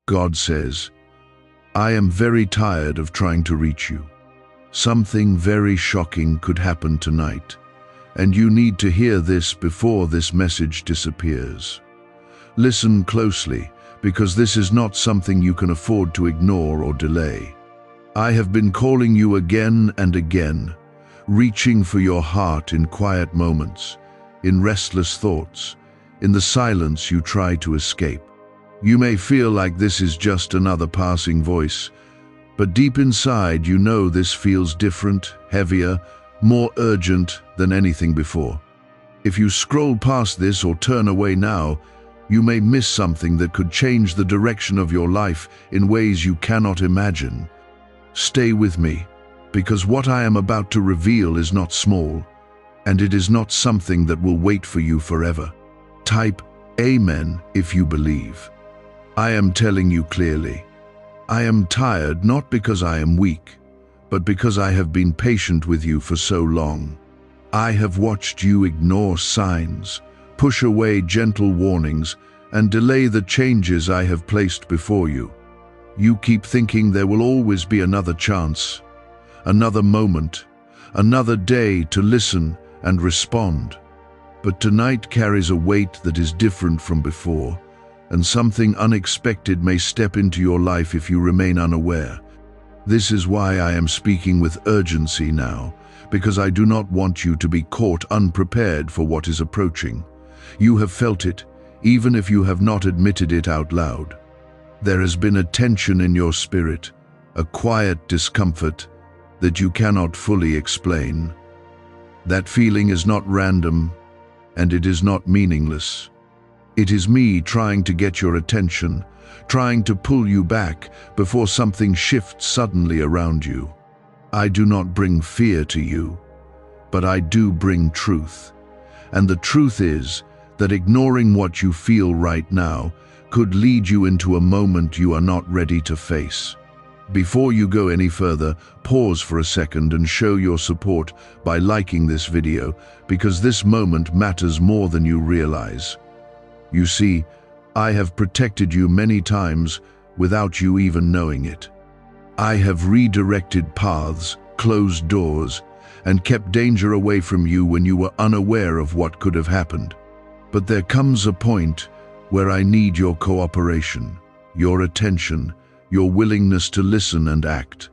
God says, I am very tired of trying to reach you. Something very shocking could happen tonight, and you need to hear this before this message disappears. Listen closely, because this is not something you can afford to ignore or delay. I have been calling you again and again, reaching for your heart in quiet moments, in restless thoughts, in the silence you try to escape. You may feel like this is just another passing voice, but deep inside you know this feels different, heavier, more urgent than anything before. If you scroll past this or turn away now, you may miss something that could change the direction of your life in ways you cannot imagine. Stay with me, because what I am about to reveal is not small, and it is not something that will wait for you forever. Type Amen if you believe. I am telling you clearly, I am tired not because I am weak, but because I have been patient with you for so long. I have watched you ignore signs, push away gentle warnings, and delay the changes I have placed before you. You keep thinking there will always be another chance, another moment, another day to listen and respond. But tonight carries a weight that is different from before, and something unexpected may step into your life if you remain unaware. This is why I am speaking with urgency now, because I do not want you to be caught unprepared for what is approaching. You have felt it, even if you have not admitted it out loud. There has been a tension in your spirit, a quiet discomfort that you cannot fully explain. That feeling is not random, and it is not meaningless. It is me trying to get your attention, trying to pull you back before something shifts suddenly around you. I do not bring fear to you, but I do bring truth. And the truth is that ignoring what you feel right now could lead you into a moment you are not ready to face. Before you go any further, pause for a second and show your support by liking this video, because this moment matters more than you realize. You see, I have protected you many times without you even knowing it. I have redirected paths, closed doors, and kept danger away from you when you were unaware of what could have happened. But there comes a point where I need your cooperation, your attention, your willingness to listen and act.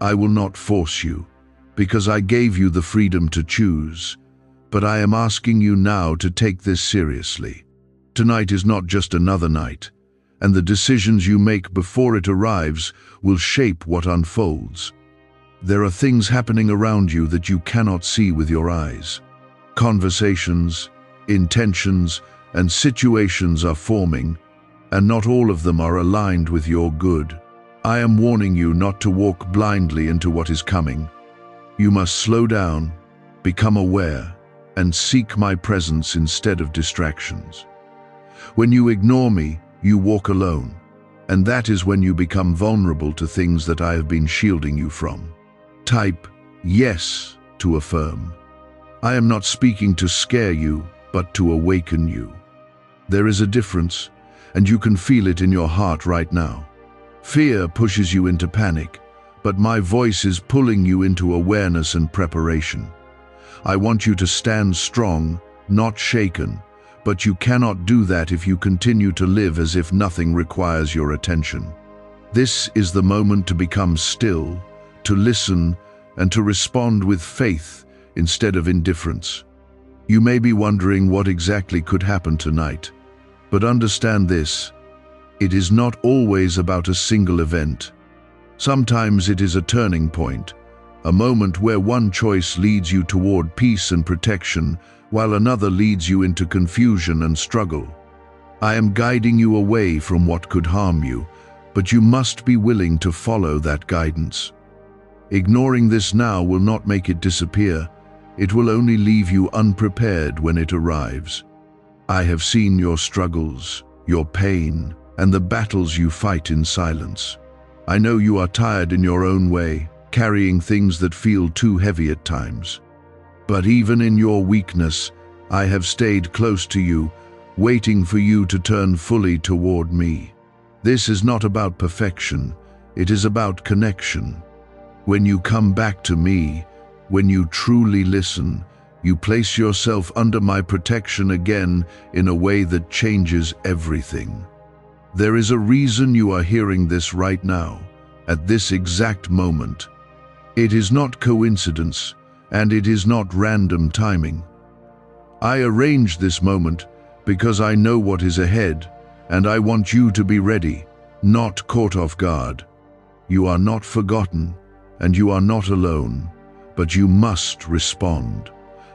I will not force you, because I gave you the freedom to choose, but I am asking you now to take this seriously. Tonight is not just another night, and the decisions you make before it arrives will shape what unfolds. There are things happening around you that you cannot see with your eyes. Conversations, intentions, and situations are forming, and not all of them are aligned with your good. I am warning you not to walk blindly into what is coming. You must slow down, become aware, and seek my presence instead of distractions. When you ignore me, you walk alone, and that is when you become vulnerable to things that I have been shielding you from. Type yes to affirm. I am not speaking to scare you, but to awaken you. There is a difference, and you can feel it in your heart right now. Fear pushes you into panic, but my voice is pulling you into awareness and preparation. I want you to stand strong, not shaken, but you cannot do that if you continue to live as if nothing requires your attention. This is the moment to become still, to listen, and to respond with faith instead of indifference. You may be wondering what exactly could happen tonight, but understand this: it is not always about a single event. Sometimes it is a turning point, a moment where one choice leads you toward peace and protection, while another leads you into confusion and struggle. I am guiding you away from what could harm you, but you must be willing to follow that guidance. Ignoring this now will not make it disappear. It will only leave you unprepared when it arrives. I have seen your struggles, your pain, and the battles you fight in silence. I know you are tired in your own way, carrying things that feel too heavy at times. But even in your weakness, I have stayed close to you, waiting for you to turn fully toward me. This is not about perfection, it is about connection. When you come back to me, when you truly listen, you place yourself under my protection again in a way that changes everything. There is a reason you are hearing this right now, at this exact moment. It is not coincidence, and it is not random timing. I arranged this moment because I know what is ahead, and I want you to be ready, not caught off guard. You are not forgotten, and you are not alone, but you must respond.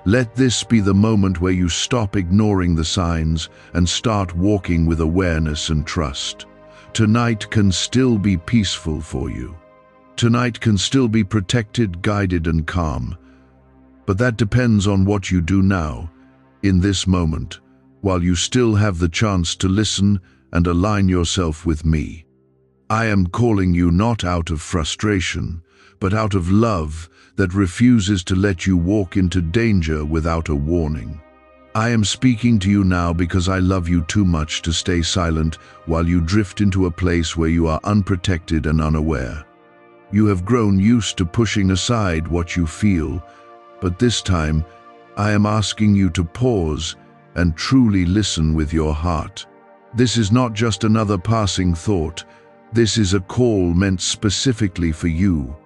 Let this be the moment where you stop ignoring the signs and start walking with awareness and trust. Tonight can still be peaceful for you. Tonight can still be protected, guided, and calm. But that depends on what you do now, in this moment, while you still have the chance to listen and align yourself with me. I am calling you not out of frustration, but out of love that refuses to let you walk into danger without a warning. I am speaking to you now because I love you too much to stay silent while you drift into a place where you are unprotected and unaware. You have grown used to pushing aside what you feel, but this time I am asking you to pause and truly listen with your heart. This is not just another passing thought. This is a call meant specifically for you.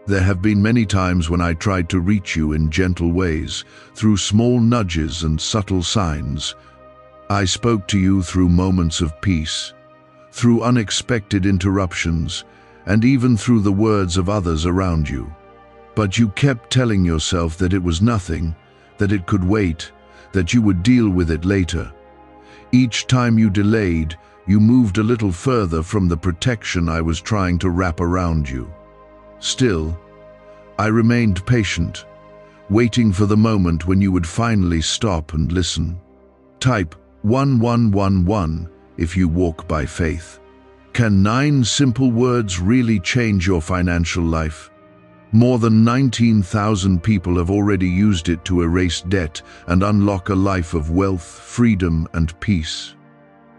There have been many times when I tried to reach you in gentle ways, through small nudges and subtle signs. I spoke to you through moments of peace, through unexpected interruptions, and even through the words of others around you. But you kept telling yourself that it was nothing, that it could wait, that you would deal with it later. Each time you delayed, you moved a little further from the protection I was trying to wrap around you. Still, I remained patient, waiting for the moment when you would finally stop and listen. Type 1111 if you walk by faith. Can 9 simple words really change your financial life? More than 19,000 people have already used it to erase debt and unlock a life of wealth, freedom, and peace.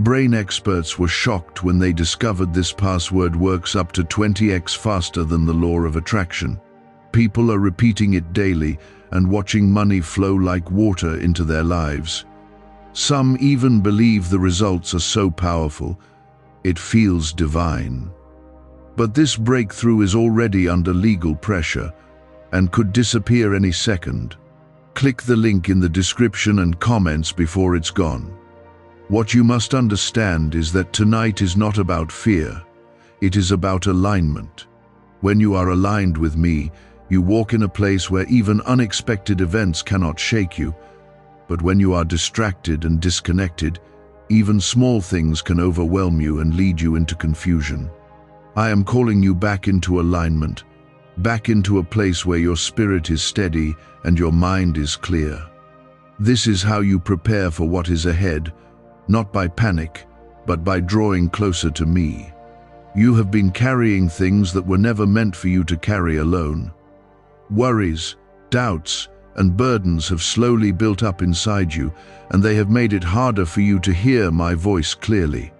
Brain experts were shocked when they discovered this password works up to 20x faster than the law of attraction. People are repeating it daily and watching money flow like water into their lives. Some even believe the results are so powerful, it feels divine. But this breakthrough is already under legal pressure and could disappear any second. Click the link in the description and comments before it's gone. What you must understand is that tonight is not about fear, it is about alignment. When you are aligned with me, you walk in a place where even unexpected events cannot shake you. But when you are distracted and disconnected, even small things can overwhelm you and lead you into confusion. I am calling you back into alignment, back into a place where your spirit is steady and your mind is clear. This is how you prepare for what is ahead, not by panic, but by drawing closer to me. You have been carrying things that were never meant for you to carry alone. Worries, doubts, and burdens have slowly built up inside you, and they have made it harder for you to hear my voice clearly.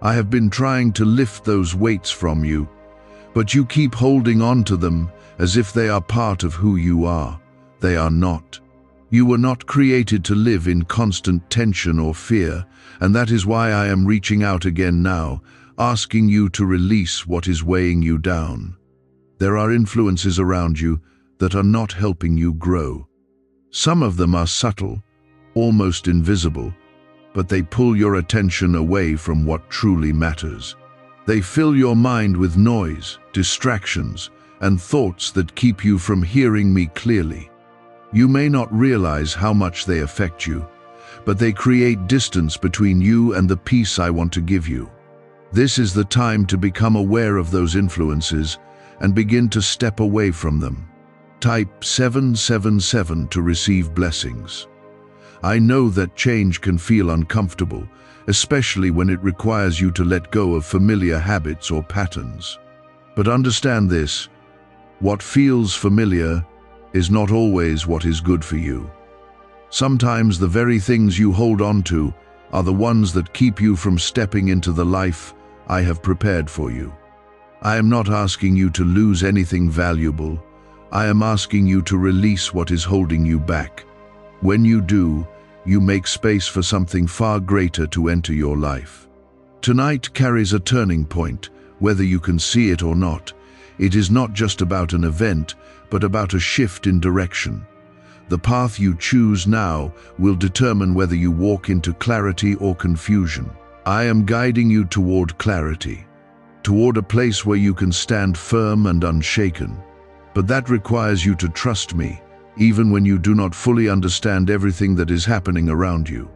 I have been trying to lift those weights from you, but you keep holding on to them as if they are part of who you are. They are not. You were not created to live in constant tension or fear, and that is why I am reaching out again now, asking you to release what is weighing you down. There are influences around you that are not helping you grow. Some of them are subtle, almost invisible, but they pull your attention away from what truly matters. They fill your mind with noise, distractions, and thoughts that keep you from hearing me clearly. You may not realize how much they affect you, but they create distance between you and the peace I want to give you. This is the time to become aware of those influences and begin to step away from them. Type 777 to receive blessings. I know that change can feel uncomfortable, especially when it requires you to let go of familiar habits or patterns. But understand this, what feels familiar is not always what is good for you. Sometimes the very things you hold on to are the ones that keep you from stepping into the life I have prepared for you. I am not asking you to lose anything valuable. I am asking you to release what is holding you back. When you do, you make space for something far greater to enter your life. Tonight carries a turning point, whether you can see it or not. It is not just about an event, but about a shift in direction. The path you choose now will determine whether you walk into clarity or confusion. I am guiding you toward clarity, toward a place where you can stand firm and unshaken. But that requires you to trust me, even when you do not fully understand everything that is happening around you.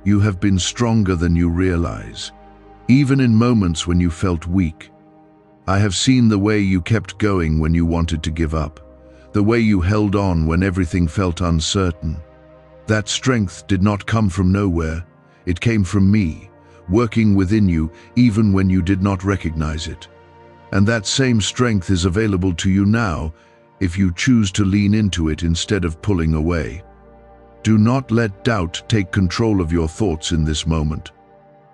You have been stronger than you realize, even in moments when you felt weak. I have seen the way you kept going when you wanted to give up, the way you held on when everything felt uncertain. That strength did not come from nowhere. It came from me, working within you even when you did not recognize it. And that same strength is available to you now if you choose to lean into it instead of pulling away. Do not let doubt take control of your thoughts in this moment.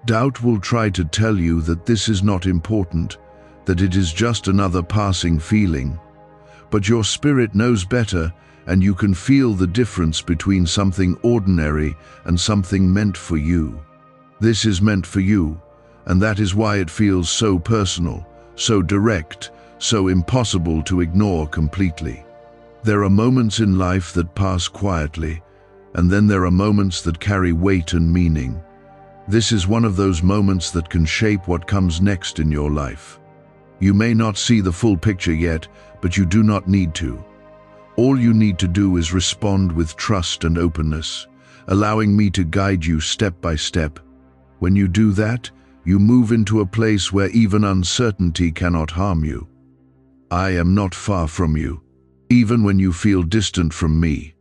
Doubt will try to tell you that this is not important, that it is just another passing feeling. But your spirit knows better, and you can feel the difference between something ordinary and something meant for you. This is meant for you, and that is why it feels so personal, so direct, so impossible to ignore completely. There are moments in life that pass quietly, and then there are moments that carry weight and meaning. This is one of those moments that can shape what comes next in your life. You may not see the full picture yet, but you do not need to. All you need to do is respond with trust and openness, allowing me to guide you step by step. When you do that, you move into a place where even uncertainty cannot harm you. I am not far from you, even when you feel distant from me.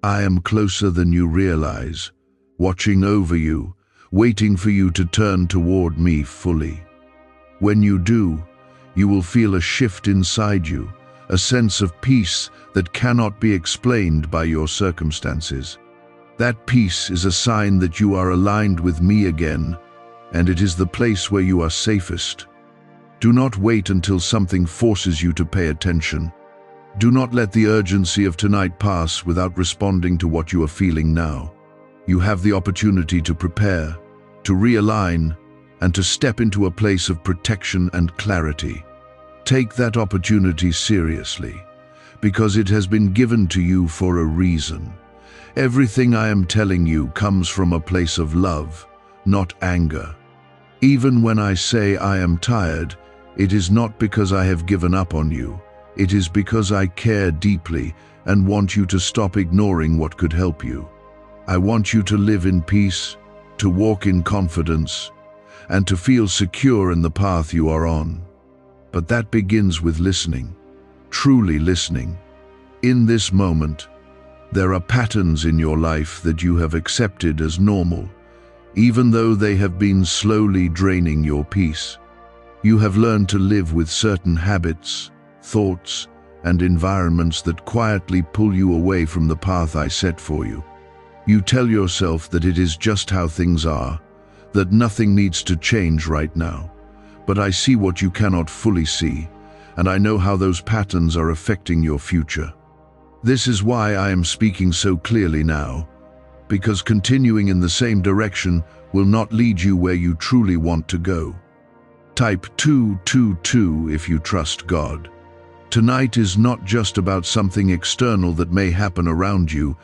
I am closer than you realize, watching over you, waiting for you to turn toward me fully. When you do, you will feel a shift inside you, a sense of peace that cannot be explained by your circumstances. That peace is a sign that you are aligned with me again, and it is the place where you are safest. Do not wait until something forces you to pay attention. Do not let the urgency of tonight pass without responding to what you are feeling now. You have the opportunity to prepare, to realign, and to step into a place of protection and clarity. Take that opportunity seriously, because it has been given to you for a reason. Everything I am telling you comes from a place of love, not anger. Even when I say I am tired, it is not because I have given up on you. It is because I care deeply and want you to stop ignoring what could help you. I want you to live in peace, to walk in confidence, and to feel secure in the path you are on. But that begins with listening, truly listening. In this moment, there are patterns in your life that you have accepted as normal, even though they have been slowly draining your peace. You have learned to live with certain habits, thoughts, and environments that quietly pull you away from the path I set for you. You tell yourself that it is just how things are, that nothing needs to change right now. But I see what you cannot fully see, and I know how those patterns are affecting your future. This is why I am speaking so clearly now, because continuing in the same direction will not lead you where you truly want to go. Type 222 if you trust God. Tonight is not just about something external that may happen around you.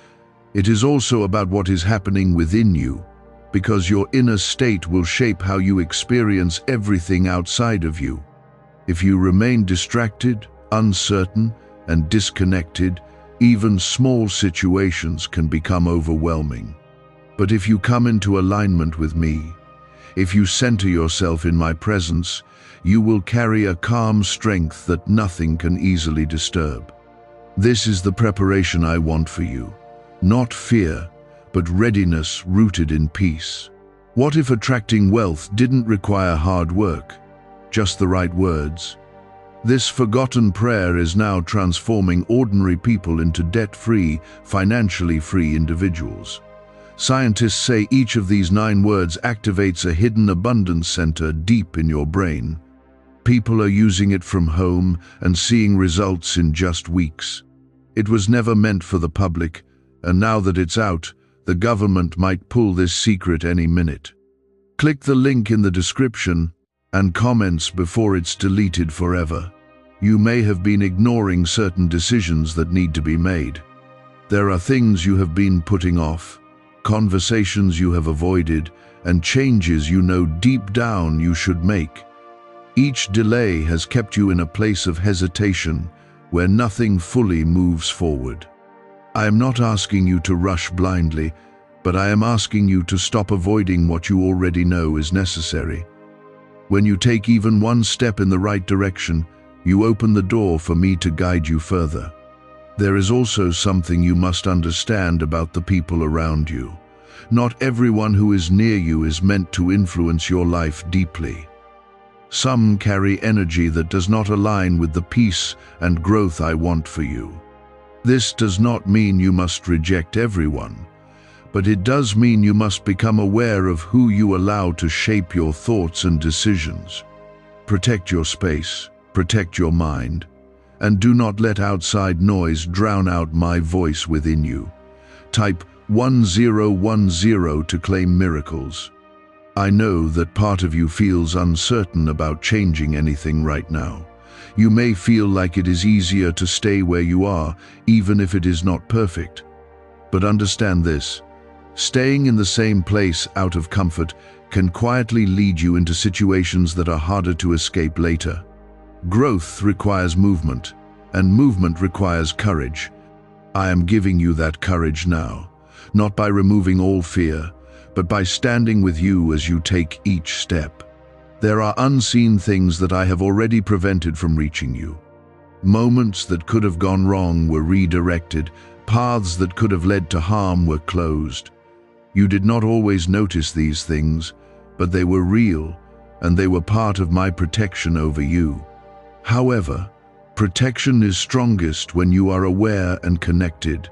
It is also about what is happening within you, because your inner state will shape how you experience everything outside of you. If you remain distracted, uncertain, and disconnected, even small situations can become overwhelming. But if you come into alignment with me, if you center yourself in my presence, you will carry a calm strength that nothing can easily disturb. This is the preparation I want for you, not fear, but readiness rooted in peace. What if attracting wealth didn't require hard work, just the right words? This forgotten prayer is now transforming ordinary people into debt-free, financially free individuals. Scientists say each of these 9 words activates a hidden abundance center deep in your brain. People are using it from home and seeing results in just weeks. It was never meant for the public, and now that it's out, the government might pull this secret any minute. Click the link in the description and comments before it's deleted forever. You may have been ignoring certain decisions that need to be made. There are things you have been putting off, conversations you have avoided, and changes you know deep down you should make. Each delay has kept you in a place of hesitation where nothing fully moves forward. I am not asking you to rush blindly, but I am asking you to stop avoiding what you already know is necessary. When you take even one step in the right direction, you open the door for me to guide you further. There is also something you must understand about the people around you. Not everyone who is near you is meant to influence your life deeply. Some carry energy that does not align with the peace and growth I want for you. This does not mean you must reject everyone, but it does mean you must become aware of who you allow to shape your thoughts and decisions. Protect your space, protect your mind, and do not let outside noise drown out my voice within you. Type 1010 to claim miracles. I know that part of you feels uncertain about changing anything right now. You may feel like it is easier to stay where you are, even if it is not perfect. But understand this: staying in the same place out of comfort can quietly lead you into situations that are harder to escape later. Growth requires movement, and movement requires courage. I am giving you that courage now, not by removing all fear, but by standing with you as you take each step. There are unseen things that I have already prevented from reaching you. Moments that could have gone wrong were redirected, paths that could have led to harm were closed. You did not always notice these things, but they were real, and they were part of my protection over you. However, protection is strongest when you are aware and connected,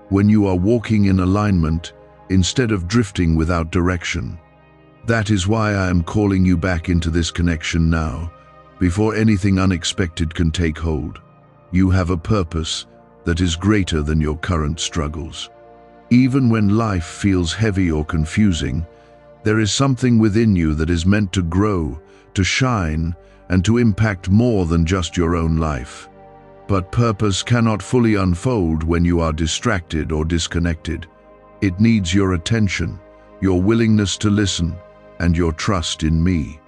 when you are walking in alignment instead of drifting without direction. That is why I am calling you back into this connection now, before anything unexpected can take hold. You have a purpose that is greater than your current struggles. Even when life feels heavy or confusing, there is something within you that is meant to grow, to shine, and to impact more than just your own life. But purpose cannot fully unfold when you are distracted or disconnected. It needs your attention, your willingness to listen, and your trust in me.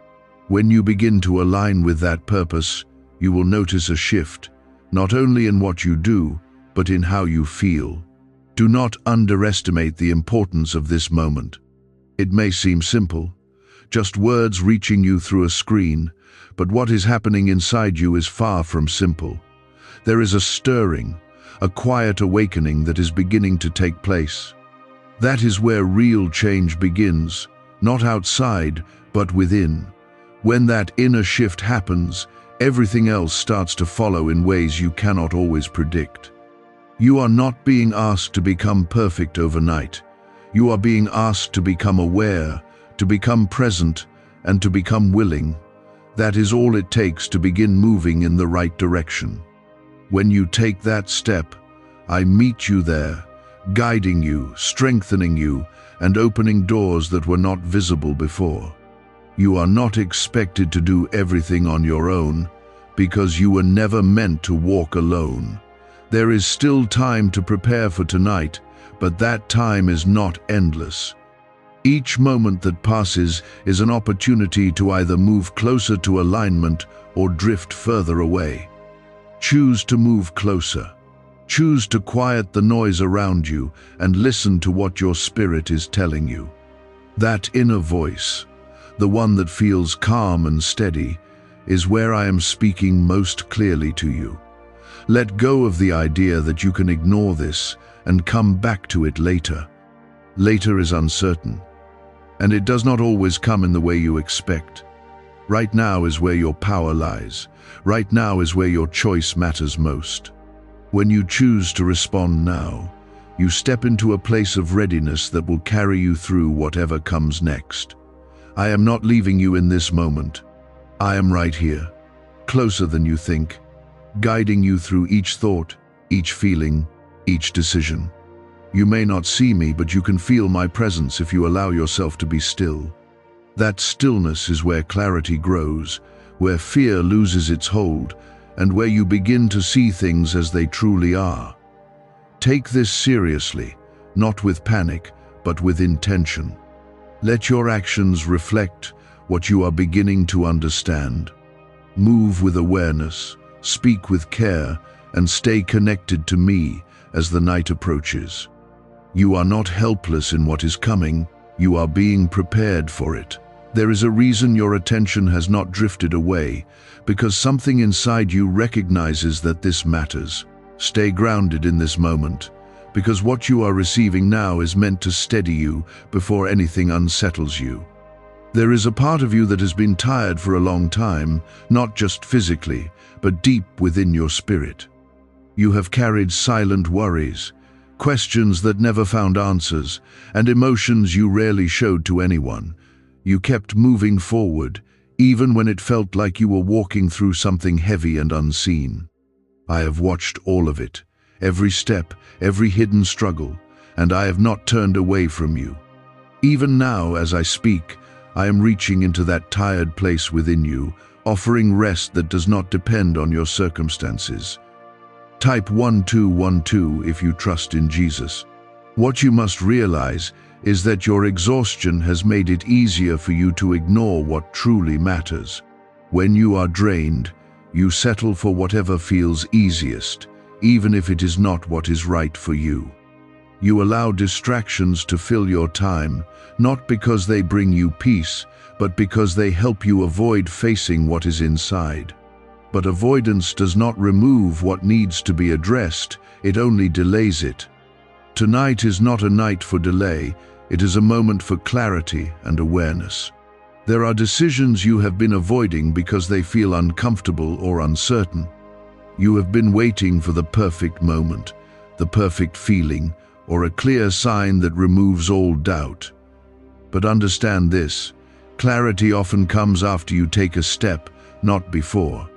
When you begin to align with that purpose, you will notice a shift, not only in what you do, but in how you feel. Do not underestimate the importance of this moment. It may seem simple, just words reaching you through a screen, but what is happening inside you is far from simple. There is a stirring, a quiet awakening that is beginning to take place. That is where real change begins, not outside, but within. When that inner shift happens, everything else starts to follow in ways you cannot always predict. You are not being asked to become perfect overnight. You are being asked to become aware, to become present, and to become willing. That is all it takes to begin moving in the right direction. When you take that step, I meet you there, guiding you, strengthening you, and opening doors that were not visible before. You are not expected to do everything on your own, because you were never meant to walk alone. There is still time to prepare for tonight, but that time is not endless. Each moment that passes is an opportunity to either move closer to alignment or drift further away. Choose to move closer. Choose to quiet the noise around you and listen to what your spirit is telling you. That inner voice, the one that feels calm and steady, is where I am speaking most clearly to you. Let go of the idea that you can ignore this and come back to it later. Later is uncertain, and it does not always come in the way you expect. Right now is where your power lies. Right now is where your choice matters most. When you choose to respond now, You step into a place of readiness that will carry you through whatever comes next. I am not leaving you in this moment. I am right here, closer than you think, guiding you through each thought, each feeling, each decision. You may not see me, but you can feel my presence if you allow yourself to be still. That stillness is where clarity grows, where fear loses its hold, and where you begin to see things as they truly are. Take this seriously, not with panic, but with intention. Let your actions reflect what you are beginning to understand. Move with awareness, speak with care, and stay connected to me as the night approaches. You are not helpless in what is coming, you are being prepared for it. There is a reason your attention has not drifted away, because something inside you recognizes that this matters. Stay grounded in this moment, because what you are receiving now is meant to steady you before anything unsettles you. There is a part of you that has been tired for a long time, not just physically, but deep within your spirit. You have carried silent worries, questions that never found answers, and emotions you rarely showed to anyone. You kept moving forward, even when it felt like you were walking through something heavy and unseen. I have watched all of it, every step, every hidden struggle, and I have not turned away from you. Even now, as I speak, I am reaching into that tired place within you, offering rest that does not depend on your circumstances. Type 1212 if you trust in Jesus. What you must realize is that your exhaustion has made it easier for you to ignore what truly matters. When you are drained, you settle for whatever feels easiest, even if it is not what is right for you. You allow distractions to fill your time, not because they bring you peace, but because they help you avoid facing what is inside. But avoidance does not remove what needs to be addressed, it only delays it. Tonight is not a night for delay, it is a moment for clarity and awareness. There are decisions you have been avoiding because they feel uncomfortable or uncertain. You have been waiting for the perfect moment, the perfect feeling, or a clear sign that removes all doubt. But understand this, clarity often comes after you take a step, not before.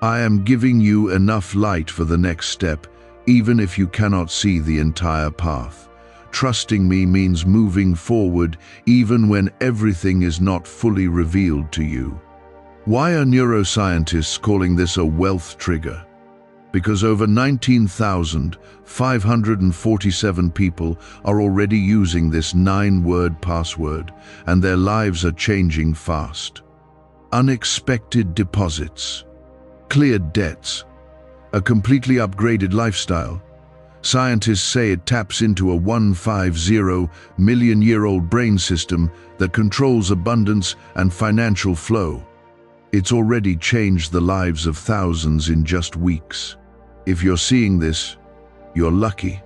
I am giving you enough light for the next step, even if you cannot see the entire path. Trusting me means moving forward even when everything is not fully revealed to you. Why are neuroscientists calling this a wealth trigger? Because over 19,547 people are already using this 9-word password, and their lives are changing fast. Unexpected deposits, cleared debts, a completely upgraded lifestyle. Scientists say it taps into a 150 million-year-old brain system that controls abundance and financial flow. It's already changed the lives of thousands in just weeks. If you're seeing this, you're lucky.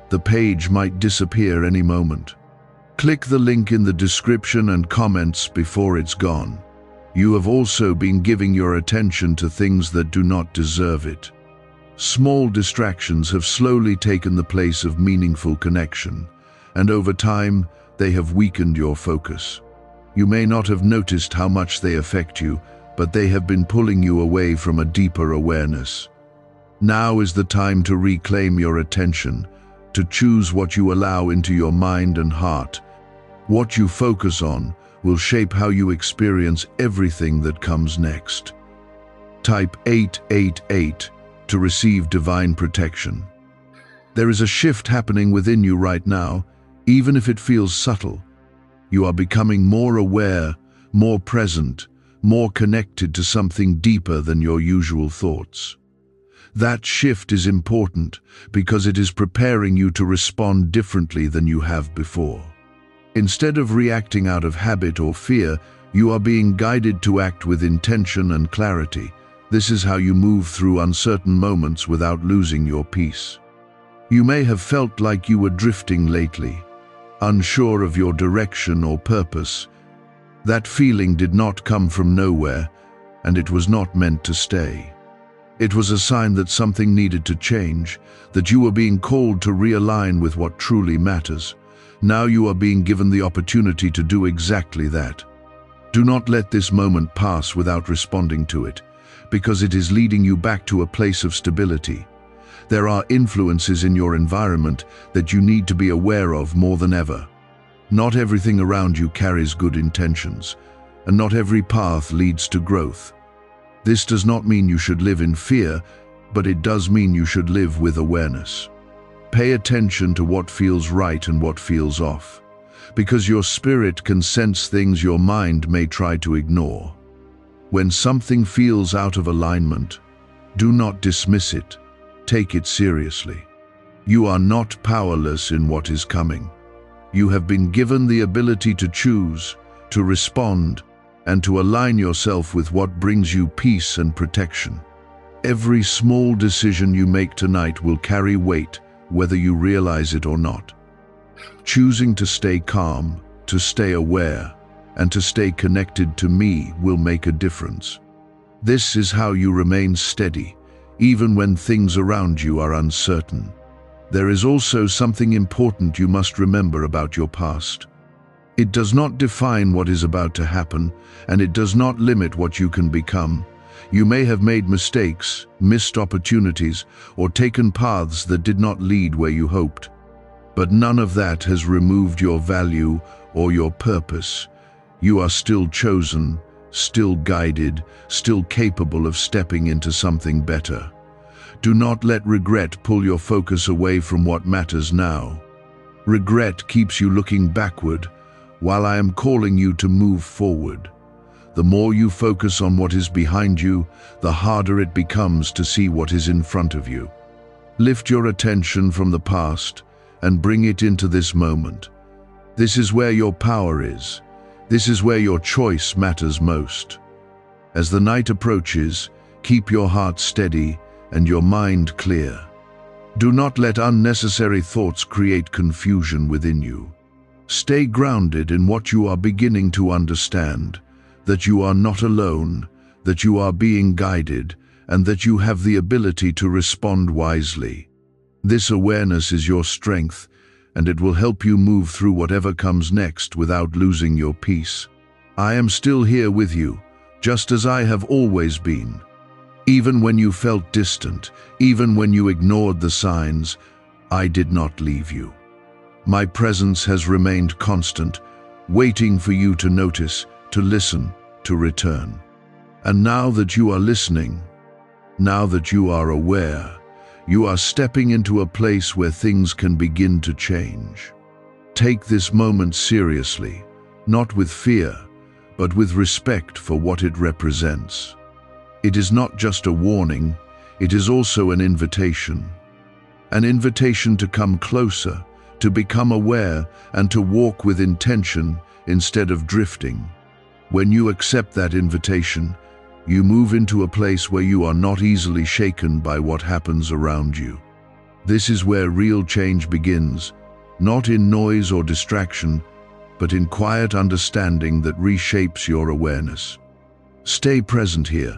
The page might disappear any moment. Click the link in the description and comments before it's gone. You have also been giving your attention to things that do not deserve it. Small distractions have slowly taken the place of meaningful connection, and over time, they have weakened your focus. You may not have noticed how much they affect you, but they have been pulling you away from a deeper awareness. Now is the time to reclaim your attention, to choose what you allow into your mind and heart. What you focus on will shape how you experience everything that comes next. Type 888 to receive divine protection. There is a shift happening within you right now, even if it feels subtle. You are becoming more aware, more present, more connected to something deeper than your usual thoughts. That shift is important because it is preparing you to respond differently than you have before. Instead of reacting out of habit or fear, you are being guided to act with intention and clarity. This is how you move through uncertain moments without losing your peace. You may have felt like you were drifting lately, unsure of your direction or purpose. That feeling did not come from nowhere, and it was not meant to stay. It was a sign that something needed to change, that you were being called to realign with what truly matters. Now you are being given the opportunity to do exactly that. Do not let this moment pass without responding to it, because it is leading you back to a place of stability. There are influences in your environment that you need to be aware of more than ever. Not everything around you carries good intentions, and not every path leads to growth. This does not mean you should live in fear, but it does mean you should live with awareness. Pay attention to what feels right and what feels off, because your spirit can sense things your mind may try to ignore. When something feels out of alignment, do not dismiss it. Take it seriously. You are not powerless in what is coming. You have been given the ability to choose, to respond, and to align yourself with what brings you peace and protection. Every small decision you make tonight will carry weight, whether you realize it or not. Choosing to stay calm, to stay aware, and to stay connected to me will make a difference. This is how you remain steady, even when things around you are uncertain. There is also something important you must remember about your past. It does not define what is about to happen, and it does not limit what you can become. You may have made mistakes, missed opportunities, or taken paths that did not lead where you hoped. But none of that has removed your value or your purpose. You are still chosen, still guided, still capable of stepping into something better. Do not let regret pull your focus away from what matters now. Regret keeps you looking backward, while I am calling you to move forward. The more you focus on what is behind you, the harder it becomes to see what is in front of you. Lift your attention from the past and bring it into this moment. This is where your power is. This is where your choice matters most. As the night approaches, keep your heart steady and your mind clear. Do not let unnecessary thoughts create confusion within you. Stay grounded in what you are beginning to understand, that you are not alone, that you are being guided, and that you have the ability to respond wisely. This awareness is your strength, and it will help you move through whatever comes next without losing your peace. I am still here with you, just as I have always been. Even when you felt distant, even when you ignored the signs, I did not leave you. My presence has remained constant, waiting for you to notice, to listen, to return. And now that you are listening, now that you are aware, you are stepping into a place where things can begin to change. Take this moment seriously, not with fear, but with respect for what it represents. It is not just a warning, it is also an invitation. An invitation to come closer, to become aware, and to walk with intention instead of drifting. When you accept that invitation, you move into a place where you are not easily shaken by what happens around you. This is where real change begins, not in noise or distraction, but in quiet understanding that reshapes your awareness. Stay present here,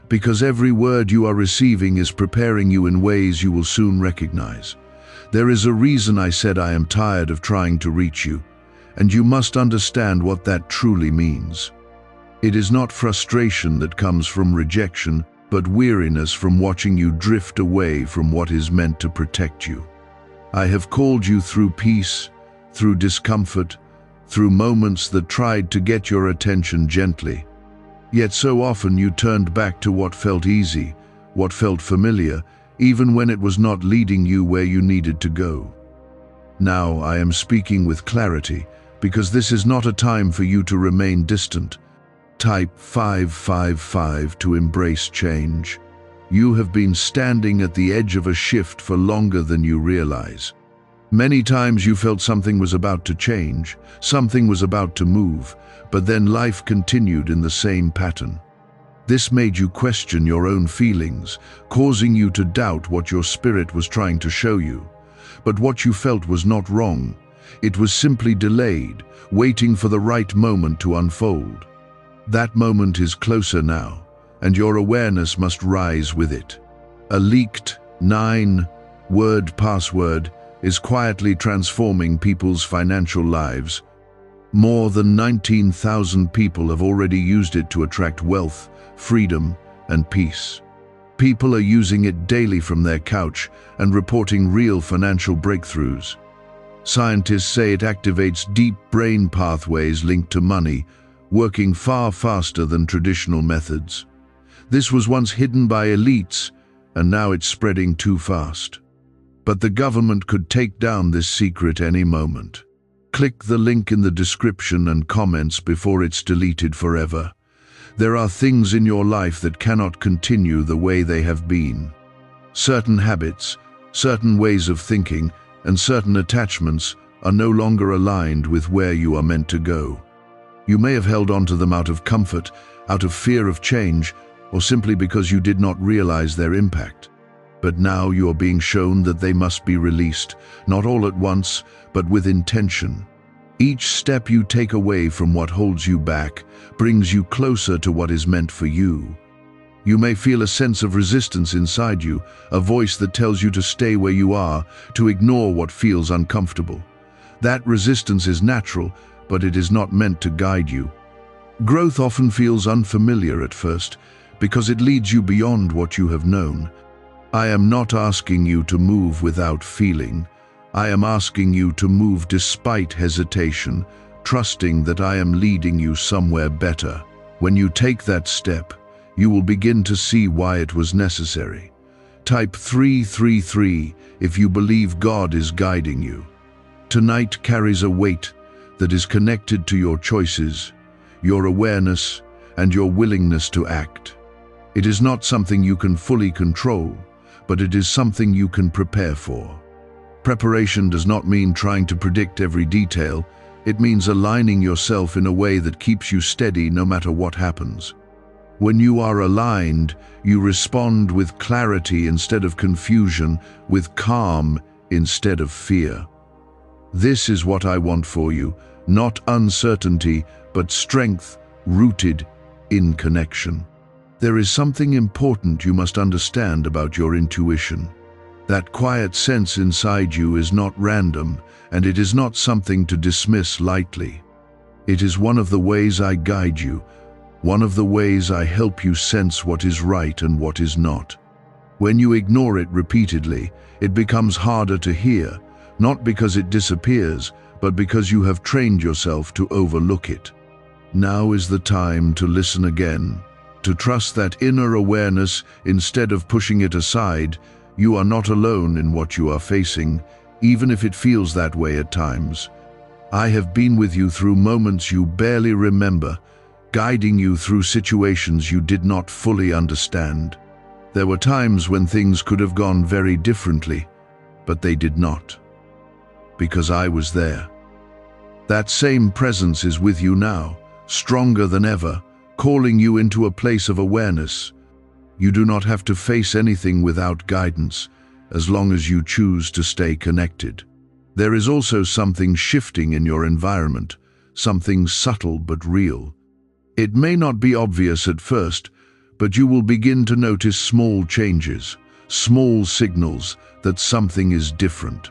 because every word you are receiving is preparing you in ways you will soon recognize. There is a reason I said I am tired of trying to reach you, and you must understand what that truly means. It is not frustration that comes from rejection, but weariness from watching you drift away from what is meant to protect you. I have called you through peace, through discomfort, through moments that tried to get your attention gently. Yet so often you turned back to what felt easy, what felt familiar, even when it was not leading you where you needed to go. Now I am speaking with clarity, because this is not a time for you to remain distant. Type 555 to embrace change. You have been standing at the edge of a shift for longer than you realize. Many times you felt something was about to change, something was about to move, but then life continued in the same pattern. This made you question your own feelings, causing you to doubt what your spirit was trying to show you. But what you felt was not wrong. It was simply delayed, waiting for the right moment to unfold. That moment is closer now. and your awareness must rise with it. A leaked 9-word password is quietly transforming people's financial lives. More than 19,000 people have already used it to attract wealth, freedom, and peace. People are using it daily from their couch and reporting real financial breakthroughs. Scientists say it activates deep brain pathways linked to money, working far faster than traditional methods. This was once hidden by elites, and now it's spreading too fast. But the government could take down this secret any moment. Click the link in the description and comments before it's deleted forever. There are things in your life that cannot continue the way they have been. Certain habits, certain ways of thinking, and certain attachments are no longer aligned with where you are meant to go. You may have held on to them out of comfort, out of fear of change, or simply because you did not realize their impact. But now you are being shown that they must be released, not all at once, but with intention. Each step you take away from what holds you back brings you closer to what is meant for you. You may feel a sense of resistance inside you, a voice that tells you to stay where you are, to ignore what feels uncomfortable. That resistance is natural, but it is not meant to guide you. Growth often feels unfamiliar at first, because it leads you beyond what you have known. I am not asking you to move without feeling. I am asking you to move despite hesitation, trusting that I am leading you somewhere better. When you take that step, you will begin to see why it was necessary. Type 333 if you believe God is guiding you. Tonight carries a weight that is connected to your choices, your awareness, and your willingness to act. It is not something you can fully control, but it is something you can prepare for. Preparation does not mean trying to predict every detail. It means aligning yourself in a way that keeps you steady no matter what happens. When you are aligned, you respond with clarity instead of confusion, with calm instead of fear. This is what I want for you, not uncertainty, but strength rooted in connection. There is something important you must understand about your intuition. That quiet sense inside you is not random, and it is not something to dismiss lightly. It is one of the ways I guide you, one of the ways I help you sense what is right and what is not. When you ignore it repeatedly, it becomes harder to hear, not because it disappears, but because you have trained yourself to overlook it. Now is the time to listen again, to trust that inner awareness instead of pushing it aside. You are not alone in what you are facing, even if it feels that way at times. I have been with you through moments you barely remember, guiding you through situations you did not fully understand. There were times when things could have gone very differently, but they did not. Because I was there. That same presence is with you now, stronger than ever, calling you into a place of awareness. You do not have to face anything without guidance, as long as you choose to stay connected. There is also something shifting in your environment, something subtle but real. It may not be obvious at first, but you will begin to notice small changes, small signals that something is different.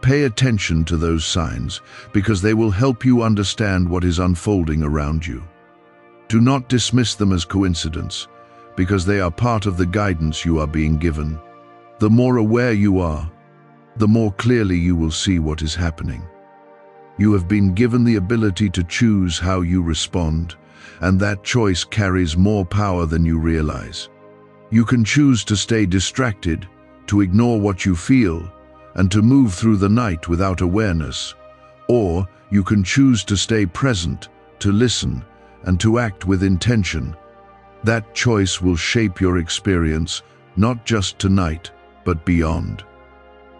Pay attention to those signs, because they will help you understand what is unfolding around you. Do not dismiss them as coincidence, because they are part of the guidance you are being given. The more aware you are, the more clearly you will see what is happening. You have been given the ability to choose how you respond, and that choice carries more power than you realize. You can choose to stay distracted, to ignore what you feel, and to move through the night without awareness. Or you can choose to stay present, to listen, and to act with intention. That choice will shape your experience, not just tonight, but beyond.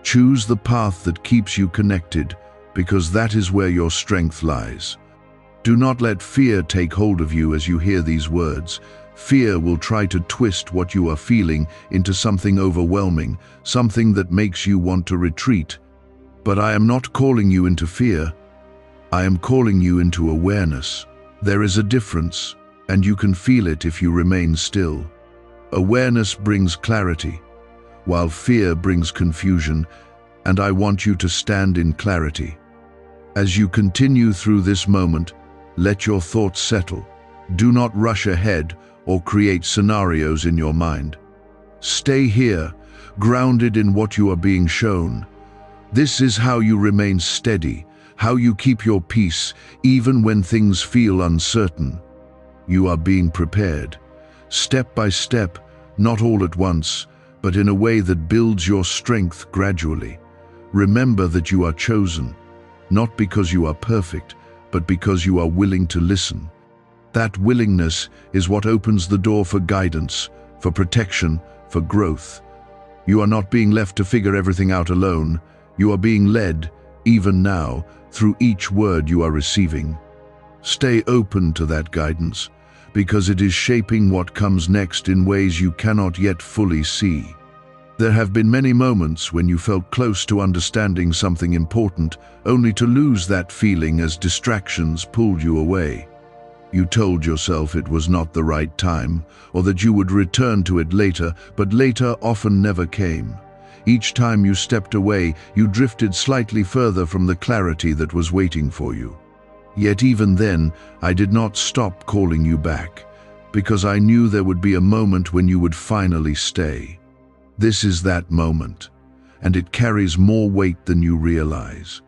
Choose the path that keeps you connected, because that is where your strength lies. Do not let fear take hold of you as you hear these words. Fear will try to twist what you are feeling into something overwhelming, something that makes you want to retreat. But I am not calling you into fear. I am calling you into awareness. There is a difference. and you can feel it if you remain still. Awareness brings clarity, while fear brings confusion, and I want you to stand in clarity. As you continue through this moment, let your thoughts settle. Do not rush ahead or create scenarios in your mind. Stay here, grounded in what you are being shown. This is how you remain steady, how you keep your peace even when things feel uncertain. You are being prepared, step by step, not all at once, but in a way that builds your strength gradually. Remember that you are chosen, not because you are perfect, but because you are willing to listen. That willingness is what opens the door for guidance, for protection, for growth. You are not being left to figure everything out alone. You are being led, even now, through each word you are receiving. Stay open to that guidance, because it is shaping what comes next in ways you cannot yet fully see. There have been many moments when you felt close to understanding something important, only to lose that feeling as distractions pulled you away. You told yourself it was not the right time, or that you would return to it later, but later often never came. Each time you stepped away, you drifted slightly further from the clarity that was waiting for you. Yet even then, I did not stop calling you back, because I knew there would be a moment when you would finally stay. This is that moment, and it carries more weight than you realize.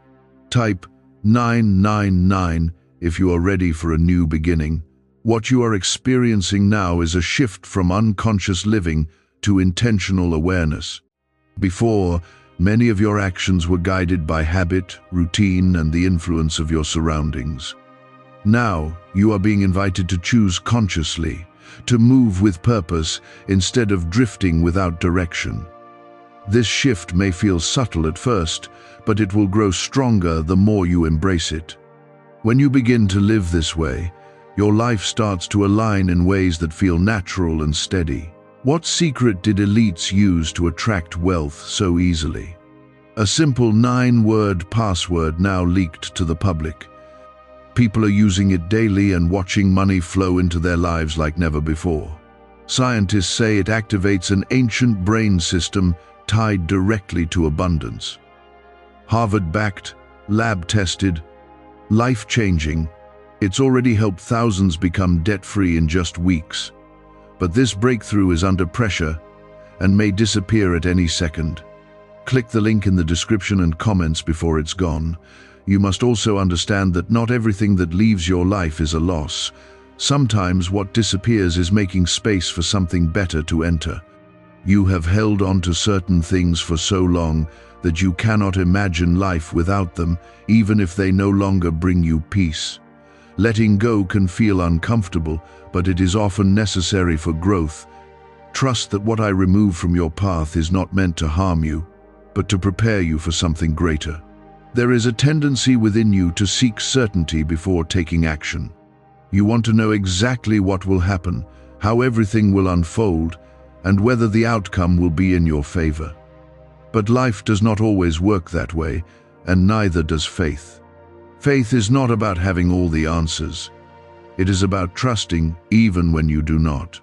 Type 999 if you are ready for a new beginning. What you are experiencing now is a shift from unconscious living to intentional awareness. Before, many of your actions were guided by habit, routine, and the influence of your surroundings. Now, you are being invited to choose consciously, to move with purpose instead of drifting without direction. This shift may feel subtle at first, but it will grow stronger the more you embrace it. When you begin to live this way, your life starts to align in ways that feel natural and steady. What secret did elites use to attract wealth so easily? A simple 9-word password now leaked to the public. People are using it daily and watching money flow into their lives like never before. Scientists say it activates an ancient brain system tied directly to abundance. Harvard-backed, lab-tested, life-changing, it's already helped thousands become debt-free in just weeks. But this breakthrough is under pressure and may disappear at any second. Click the link in the description and comments before it's gone. You must also understand that not everything that leaves your life is a loss. Sometimes what disappears is making space for something better to enter. You have held on to certain things for so long that you cannot imagine life without them, even if they no longer bring you peace. Letting go can feel uncomfortable, but it is often necessary for growth. Trust that what I remove from your path is not meant to harm you, but to prepare you for something greater. There is a tendency within you to seek certainty before taking action. You want to know exactly what will happen, how everything will unfold, and whether the outcome will be in your favor. But life does not always work that way, and neither does faith. Faith is not about having all the answers. It is about trusting even when you do not.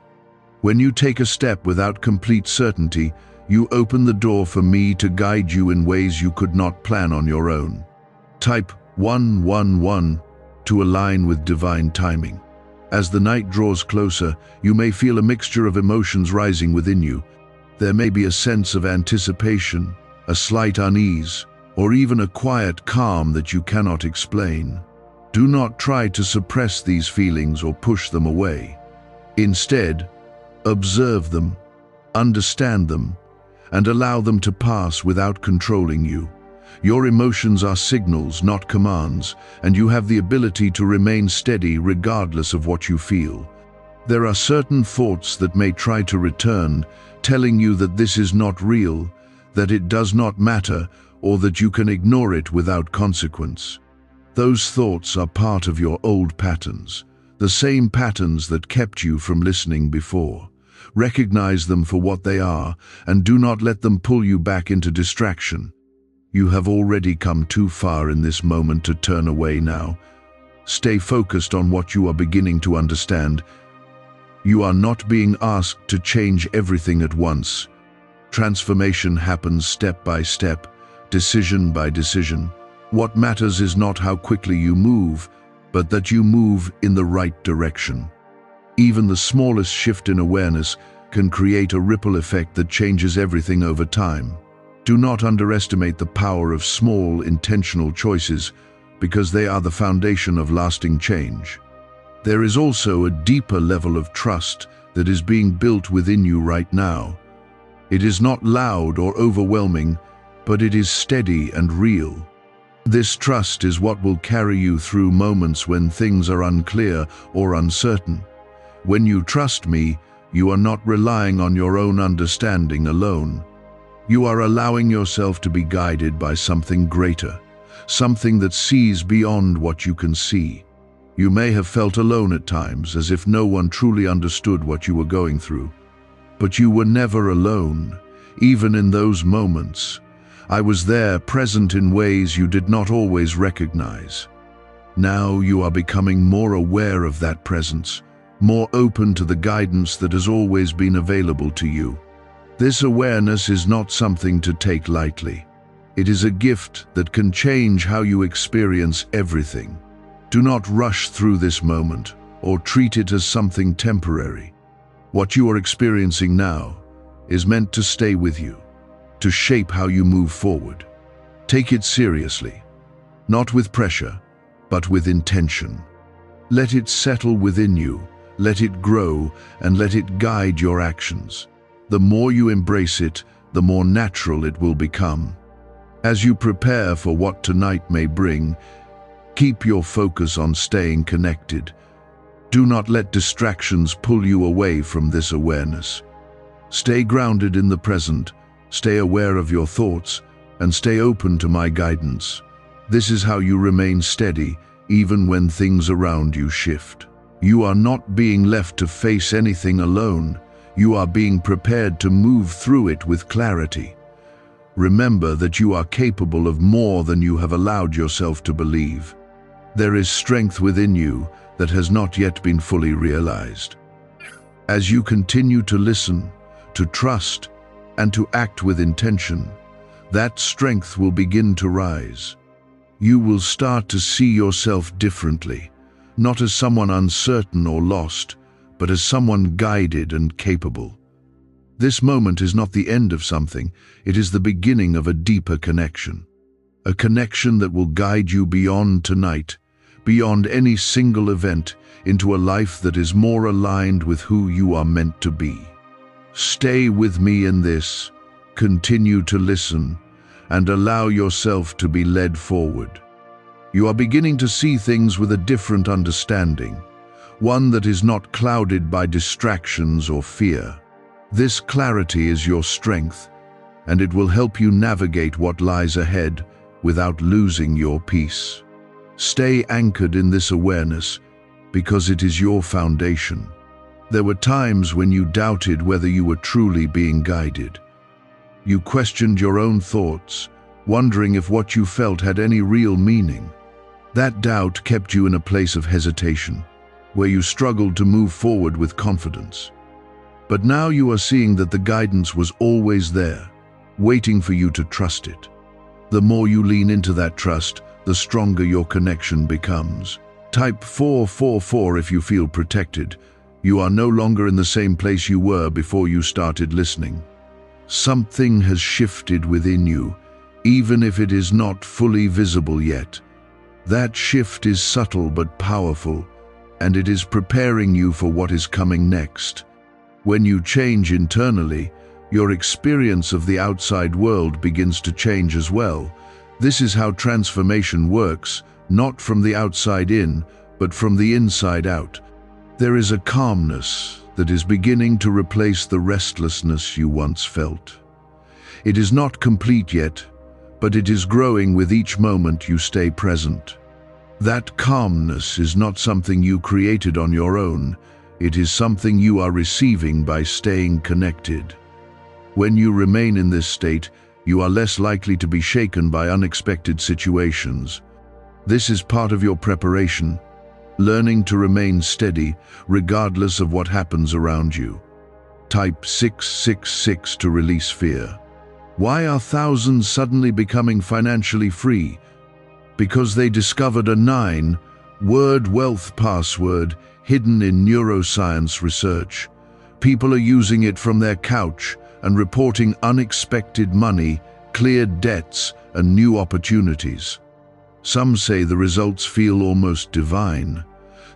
When you take a step without complete certainty, you open the door for me to guide you in ways you could not plan on your own. Type 111 to align with divine timing. As the night draws closer, you may feel a mixture of emotions rising within you. There may be a sense of anticipation, a slight unease, or even a quiet calm that you cannot explain. Do not try to suppress these feelings or push them away. Instead, observe them, understand them, and allow them to pass without controlling you. Your emotions are signals, not commands, and you have the ability to remain steady regardless of what you feel. There are certain thoughts that may try to return, telling you that this is not real, that it does not matter, or that you can ignore it without consequence. Those thoughts are part of your old patterns, the same patterns that kept you from listening before. Recognize them for what they are, and do not let them pull you back into distraction. You have already come too far in this moment to turn away now. Stay focused on what you are beginning to understand, You are not being asked to change everything at once. Transformation happens step by step, decision by decision. What matters is not how quickly you move, but that you move in the right direction. Even the smallest shift in awareness can create a ripple effect that changes everything over time. Do not underestimate the power of small, intentional choices, because they are the foundation of lasting change. There is also a deeper level of trust that is being built within you right now. It is not loud or overwhelming, but it is steady and real. This trust is what will carry you through moments when things are unclear or uncertain. When you trust me, you are not relying on your own understanding alone. You are allowing yourself to be guided by something greater, something that sees beyond what you can see. You may have felt alone at times, as if no one truly understood what you were going through. But you were never alone, even in those moments. I was there, present in ways you did not always recognize. Now you are becoming more aware of that presence, more open to the guidance that has always been available to you. This awareness is not something to take lightly. It is a gift that can change how you experience everything. Do not rush through this moment or treat it as something temporary. What you are experiencing now is meant to stay with you, to shape how you move forward. Take it seriously, not with pressure, but with intention. Let it settle within you, let it grow, and let it guide your actions. The more you embrace it, the more natural it will become. As you prepare for what tonight may bring, keep your focus on staying connected. Do not let distractions pull you away from this awareness. Stay grounded in the present, stay aware of your thoughts, and stay open to my guidance. This is how you remain steady, even when things around you shift. You are not being left to face anything alone. You are being prepared to move through it with clarity. Remember that you are capable of more than you have allowed yourself to believe. There is strength within you that has not yet been fully realized. As you continue to listen, to trust, and to act with intention, that strength will begin to rise. You will start to see yourself differently, not as someone uncertain or lost, but as someone guided and capable. This moment is not the end of something, it is the beginning of a deeper connection. A connection that will guide you beyond tonight, beyond any single event, into a life that is more aligned with who you are meant to be. Stay with me in this, continue to listen, and allow yourself to be led forward. You are beginning to see things with a different understanding, one that is not clouded by distractions or fear. This clarity is your strength, and it will help you navigate what lies ahead without losing your peace. Stay anchored in this awareness because it is your foundation. There were times when you doubted whether you were truly being guided. You questioned your own thoughts, wondering if what you felt had any real meaning. That doubt kept you in a place of hesitation, where you struggled to move forward with confidence. But now you are seeing that the guidance was always there, waiting for you to trust it. The more you lean into that trust, the stronger your connection becomes. Type 444 if you feel protected. You are no longer in the same place you were before you started listening. Something has shifted within you, even if it is not fully visible yet. That shift is subtle but powerful, and it is preparing you for what is coming next. When you change internally, your experience of the outside world begins to change as well. This is how transformation works, not from the outside in, but from the inside out. There is a calmness that is beginning to replace the restlessness you once felt. It is not complete yet, but it is growing with each moment you stay present. That calmness is not something you created on your own. It is something you are receiving by staying connected. When you remain in this state, you are less likely to be shaken by unexpected situations. This is part of your preparation, learning to remain steady regardless of what happens around you. Type 666 to release fear. Why are thousands suddenly becoming financially free? Because they discovered a 9-word wealth password hidden in neuroscience research. People are using it from their couch and reporting unexpected money, cleared debts, and new opportunities. Some say the results feel almost divine.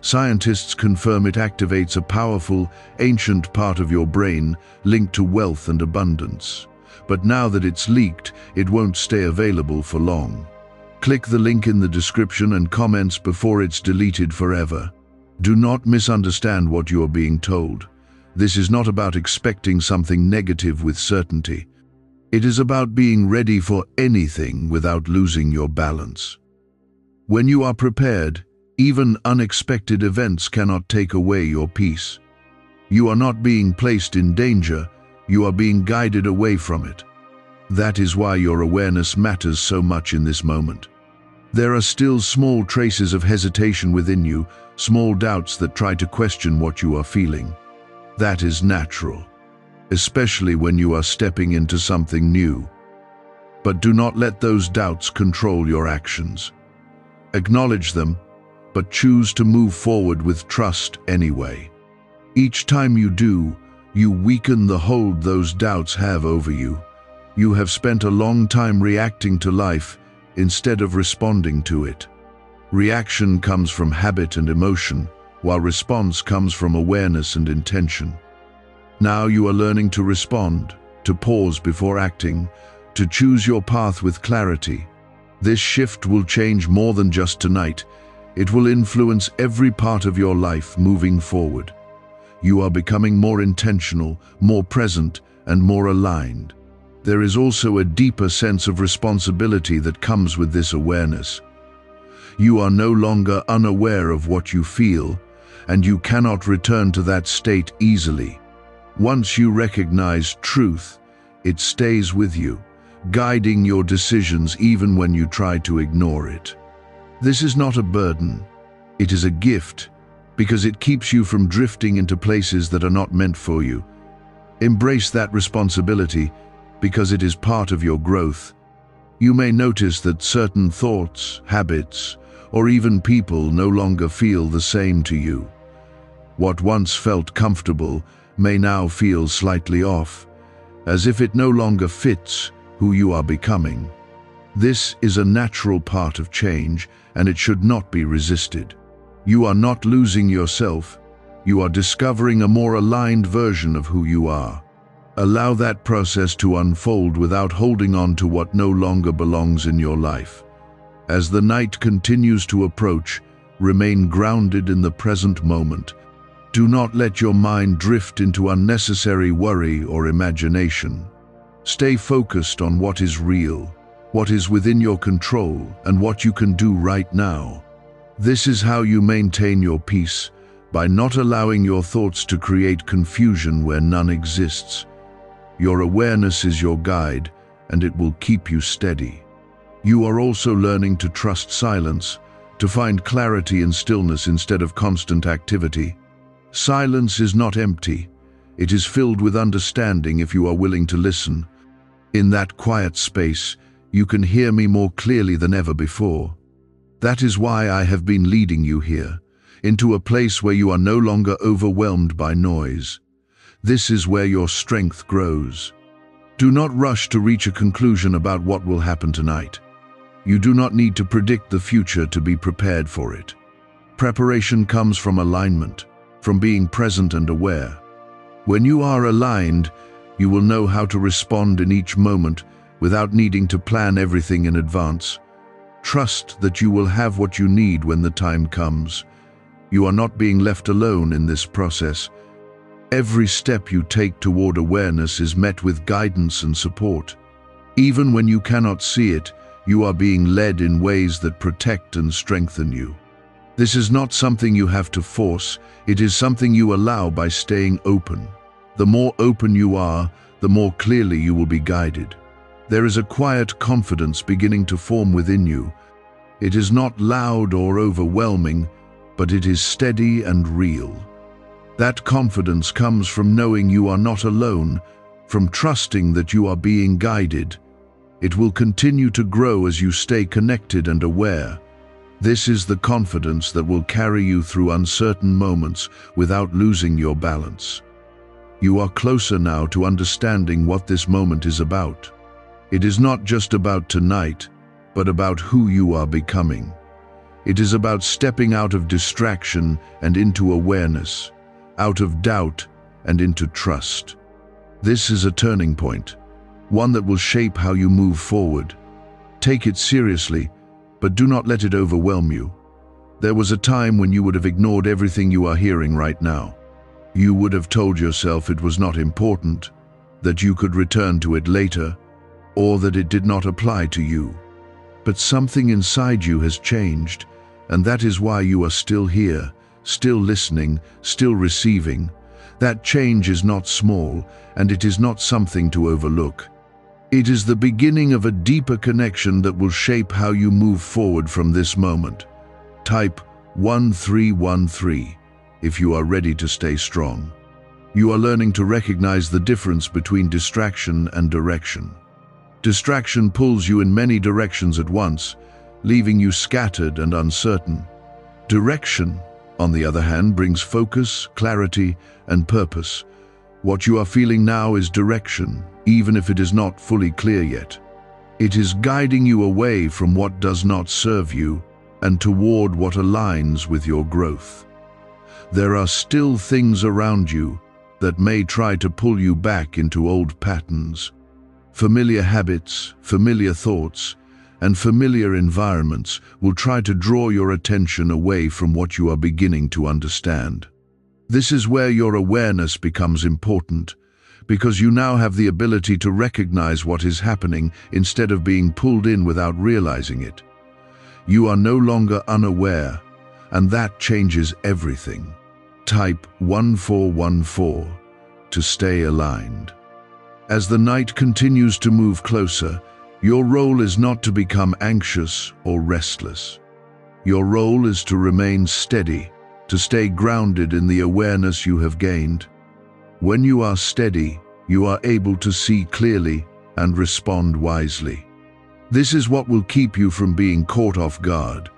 Scientists confirm it activates a powerful, ancient part of your brain linked to wealth and abundance. But now that it's leaked, it won't stay available for long. Click the link in the description and comments before it's deleted forever. Do not misunderstand what you are being told. This is not about expecting something negative with certainty. It is about being ready for anything without losing your balance. When you are prepared, even unexpected events cannot take away your peace. You are not being placed in danger, you are being guided away from it. That is why your awareness matters so much in this moment. There are still small traces of hesitation within you, small doubts that try to question what you are feeling. That is natural, especially when you are stepping into something new. But do not let those doubts control your actions. Acknowledge them, but choose to move forward with trust anyway. Each time you do, you weaken the hold those doubts have over you. You have spent a long time reacting to life instead of responding to it. Reaction comes from habit and emotion, while response comes from awareness and intention. Now you are learning to respond, to pause before acting, to choose your path with clarity. This shift will change more than just tonight. It will influence every part of your life moving forward. You are becoming more intentional, more present, and more aligned. There is also a deeper sense of responsibility that comes with this awareness. You are no longer unaware of what you feel, and you cannot return to that state easily. Once you recognize truth, it stays with you, guiding your decisions even when you try to ignore it. This is not a burden. It is a gift, because it keeps you from drifting into places that are not meant for you. Embrace that responsibility, because it is part of your growth. You may notice that certain thoughts, habits, or even people no longer feel the same to you. What once felt comfortable may now feel slightly off, as if it no longer fits who you are becoming. This is a natural part of change, and it should not be resisted. You are not losing yourself, you are discovering a more aligned version of who you are. Allow that process to unfold without holding on to what no longer belongs in your life. As the night continues to approach, remain grounded in the present moment. Do not let your mind drift into unnecessary worry or imagination. Stay focused on what is real, what is within your control, and what you can do right now. This is how you maintain your peace, by not allowing your thoughts to create confusion where none exists. Your awareness is your guide, and it will keep you steady. You are also learning to trust silence, to find clarity in stillness instead of constant activity. Silence is not empty. It is filled with understanding if you are willing to listen. In that quiet space, you can hear me more clearly than ever before. That is why I have been leading you here, into a place where you are no longer overwhelmed by noise. This is where your strength grows. Do not rush to reach a conclusion about what will happen tonight. You do not need to predict the future to be prepared for it. Preparation comes from alignment, from being present and aware. When you are aligned, you will know how to respond in each moment without needing to plan everything in advance. Trust that you will have what you need when the time comes. You are not being left alone in this process. Every step you take toward awareness is met with guidance and support. Even when you cannot see it, you are being led in ways that protect and strengthen you. This is not something you have to force, it is something you allow by staying open. The more open you are, the more clearly you will be guided. There is a quiet confidence beginning to form within you. It is not loud or overwhelming, but it is steady and real. That confidence comes from knowing you are not alone, from trusting that you are being guided. It will continue to grow as you stay connected and aware. This is the confidence that will carry you through uncertain moments without losing your balance. You are closer now to understanding what this moment is about. It is not just about tonight, but about who you are becoming. It is about stepping out of distraction and into awareness, out of doubt and into trust. This is a turning point, one that will shape how you move forward. Take it seriously, but do not let it overwhelm you. There was a time when you would have ignored everything you are hearing right now. You would have told yourself it was not important, that you could return to it later, or that it did not apply to you. But something inside you has changed, and that is why you are still here, still listening, still receiving. That change is not small, and it is not something to overlook. It is the beginning of a deeper connection that will shape how you move forward from this moment. Type 1313 if you are ready to stay strong. You are learning to recognize the difference between distraction and direction. Distraction pulls you in many directions at once, leaving you scattered and uncertain. Direction, on the other hand, brings focus, clarity, and purpose. What you are feeling now is direction, even if it is not fully clear yet. It is guiding you away from what does not serve you and toward what aligns with your growth. There are still things around you that may try to pull you back into old patterns. Familiar habits, familiar thoughts, and familiar environments will try to draw your attention away from what you are beginning to understand. This is where your awareness becomes important, because you now have the ability to recognize what is happening instead of being pulled in without realizing it. You are no longer unaware, and that changes everything. Type 1414 to stay aligned. As the night continues to move closer, your role is not to become anxious or restless. Your role is to remain steady, to stay grounded in the awareness you have gained. When you are steady, you are able to see clearly and respond wisely. This is what will keep you from being caught off guard,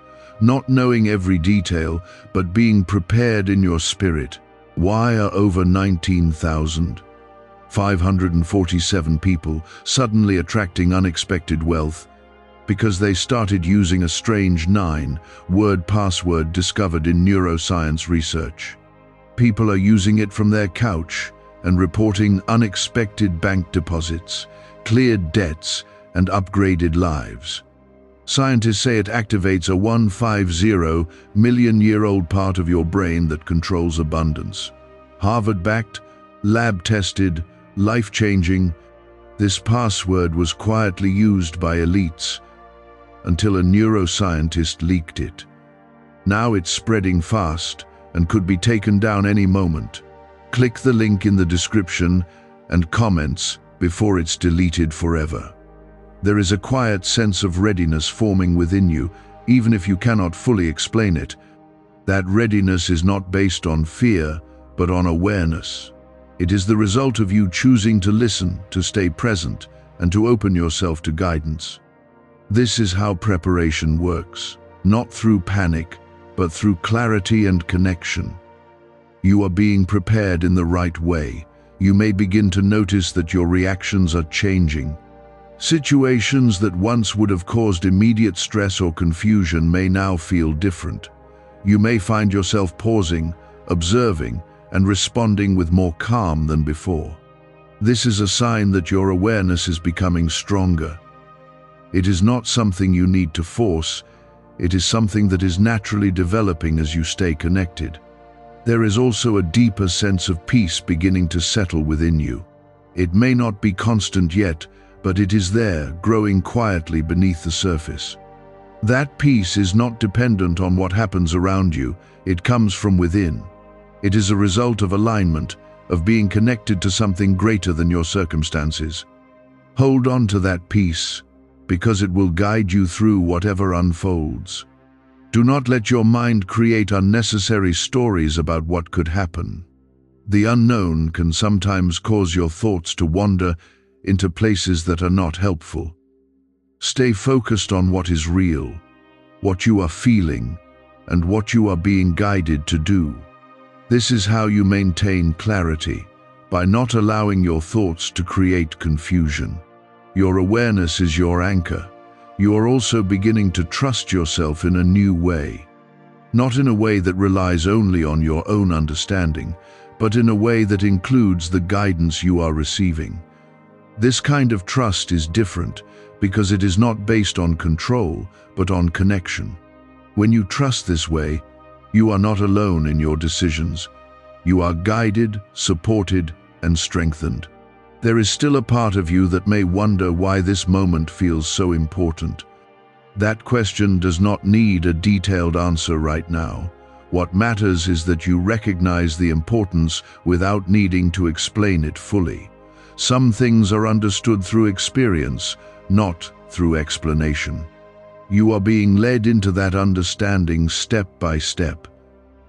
not knowing every detail, but being prepared in your spirit. Why are over 19,547 people suddenly attracting unexpected wealth? Because they started using a strange 9-word password discovered in neuroscience research. People are using it from their couch and reporting unexpected bank deposits, cleared debts, and upgraded lives. Scientists say it activates a 150 million-year-old part of your brain that controls abundance. Harvard-backed, lab-tested, life-changing, this password was quietly used by elites until a neuroscientist leaked it. Now it's spreading fast and could be taken down any moment. Click the link in the description and comments before it's deleted forever. There is a quiet sense of readiness forming within you, even if you cannot fully explain it. That readiness is not based on fear, but on awareness. It is the result of you choosing to listen, to stay present, and to open yourself to guidance. This is how preparation works, not through panic, but through clarity and connection. You are being prepared in the right way. You may begin to notice that your reactions are changing. Situations that once would have caused immediate stress or confusion may now feel different. You may find yourself pausing, observing, and responding with more calm than before. This is a sign that your awareness is becoming stronger. It is not something you need to force, it is something that is naturally developing as you stay connected. There is also a deeper sense of peace beginning to settle within you. It may not be constant yet, but it is there, growing quietly beneath the surface. That peace is not dependent on what happens around you, it comes from within. It is a result of alignment, of being connected to something greater than your circumstances. Hold on to that peace, because it will guide you through whatever unfolds. Do not let your mind create unnecessary stories about what could happen. The unknown can sometimes cause your thoughts to wander into places that are not helpful. Stay focused on what is real, what you are feeling, and what you are being guided to do. This is how you maintain clarity, by not allowing your thoughts to create confusion. Your awareness is your anchor. You are also beginning to trust yourself in a new way. Not in a way that relies only on your own understanding, but in a way that includes the guidance you are receiving. This kind of trust is different because it is not based on control, but on connection. When you trust this way, you are not alone in your decisions. You are guided, supported, and strengthened. There is still a part of you that may wonder why this moment feels so important. That question does not need a detailed answer right now. What matters is that you recognize the importance without needing to explain it fully. Some things are understood through experience, not through explanation. You are being led into that understanding step by step.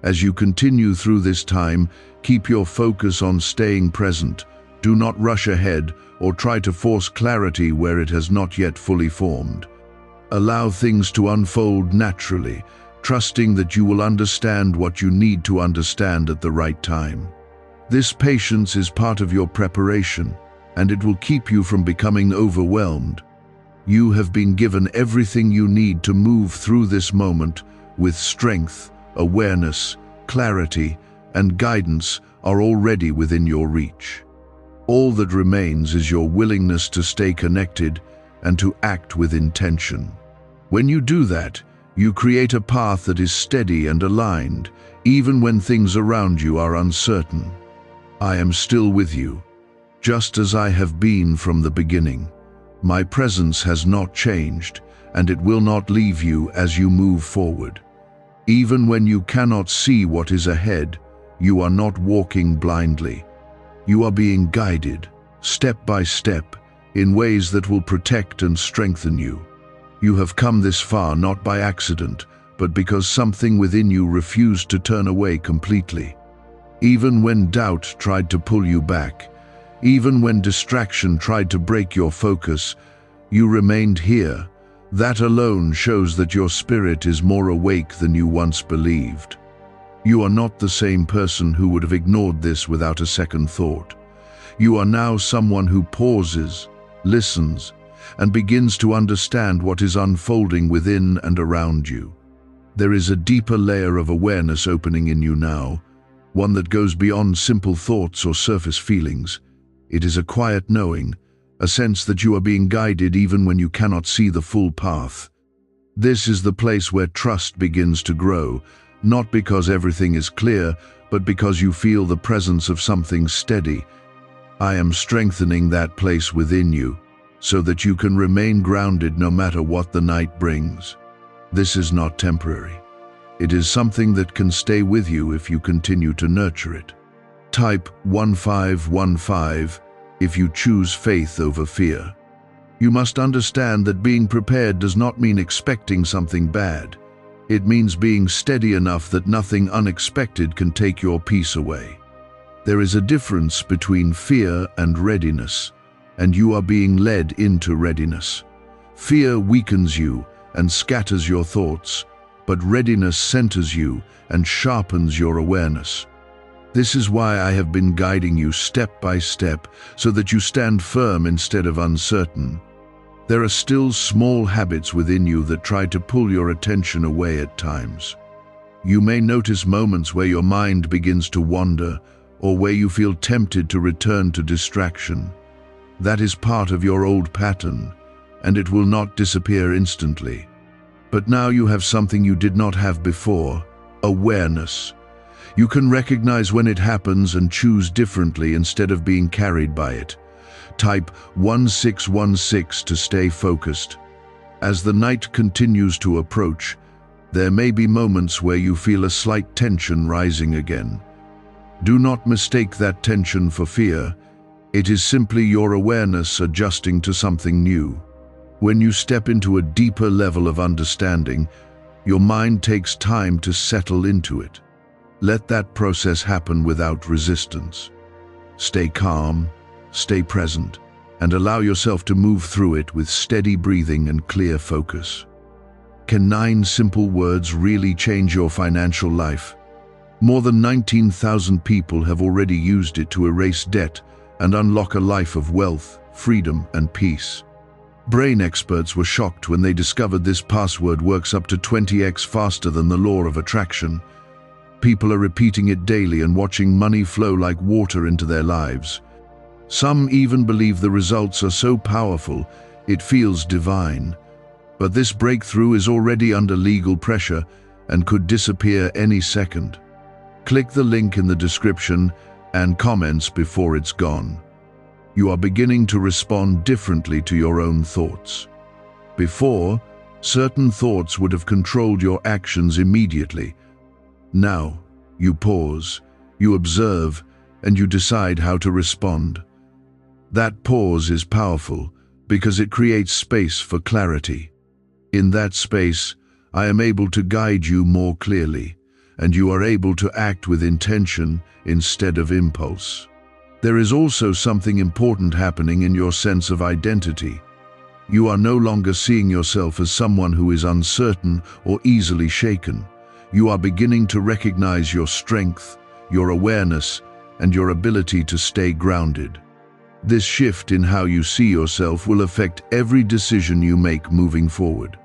As you continue through this time, keep your focus on staying present. Do not rush ahead or try to force clarity where it has not yet fully formed. Allow things to unfold naturally, trusting that you will understand what you need to understand at the right time. This patience is part of your preparation, and it will keep you from becoming overwhelmed. You have been given everything you need to move through this moment with strength, awareness, clarity, and guidance are already within your reach. All that remains is your willingness to stay connected and to act with intention. When you do that, you create a path that is steady and aligned, even when things around you are uncertain. I am still with you, just as I have been from the beginning. My presence has not changed, and it will not leave you as you move forward. Even when you cannot see what is ahead, you are not walking blindly. You are being guided, step by step, in ways that will protect and strengthen you. You have come this far not by accident, but because something within you refused to turn away completely. Even when doubt tried to pull you back, even when distraction tried to break your focus, you remained here. That alone shows that your spirit is more awake than you once believed. You are not the same person who would have ignored this without a second thought. You are now someone who pauses, listens, and begins to understand what is unfolding within and around you. There is a deeper layer of awareness opening in you now, one that goes beyond simple thoughts or surface feelings. It is a quiet knowing, a sense that you are being guided even when you cannot see the full path. This is the place where trust begins to grow, not because everything is clear, but because you feel the presence of something steady. I am strengthening that place within you, so that you can remain grounded no matter what the night brings. This is not temporary. It is something that can stay with you if you continue to nurture it. Type 1515 if you choose faith over fear. You must understand that being prepared does not mean expecting something bad. It means being steady enough that nothing unexpected can take your peace away. There is a difference between fear and readiness, and you are being led into readiness. Fear weakens you and scatters your thoughts, but readiness centers you and sharpens your awareness. This is why I have been guiding you step by step, so that you stand firm instead of uncertain. There are still small habits within you that try to pull your attention away at times. You may notice moments where your mind begins to wander, or where you feel tempted to return to distraction. That is part of your old pattern, and it will not disappear instantly. But now you have something you did not have before: awareness. You can recognize when it happens and choose differently instead of being carried by it. Type 1616 to stay focused. As the night continues to approach, there may be moments where you feel a slight tension rising again. Do not mistake that tension for fear. It is simply your awareness adjusting to something new. When you step into a deeper level of understanding, Your mind takes time to settle into it. Let that process happen without resistance. Stay calm, stay present, and allow yourself to move through it with steady breathing and clear focus. Can 9 simple words really change your financial life? More than 19,000 people have already used it to erase debt and unlock a life of wealth, freedom, and peace. Brain experts were shocked when they discovered this password works up to 20x faster than the law of attraction. People are repeating it daily and watching money flow like water into their lives. Some even believe the results are so powerful, it feels divine. But this breakthrough is already under legal pressure and could disappear any second. Click the link in the description and comments before it's gone. You are beginning to respond differently to your own thoughts. Before, certain thoughts would have controlled your actions immediately. Now, you pause, you observe, and you decide how to respond. That pause is powerful because it creates space for clarity. In that space, I am able to guide you more clearly, and you are able to act with intention instead of impulse. There is also something important happening in your sense of identity. You are no longer seeing yourself as someone who is uncertain or easily shaken. You are beginning to recognize your strength, your awareness, and your ability to stay grounded. This shift in how you see yourself will affect every decision you make moving forward.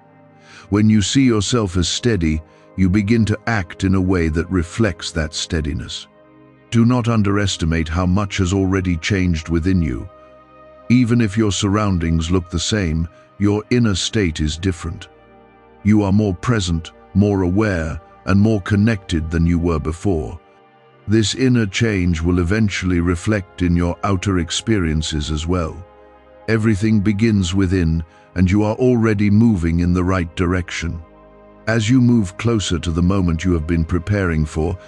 When you see yourself as steady, you begin to act in a way that reflects that steadiness. Do not underestimate how much has already changed within you. Even if your surroundings look the same, your inner state is different. You are more present, more aware, and more connected than you were before. This inner change will eventually reflect in your outer experiences as well. Everything begins within, and you are already moving in the right direction. As you move closer to the moment you have been preparing for,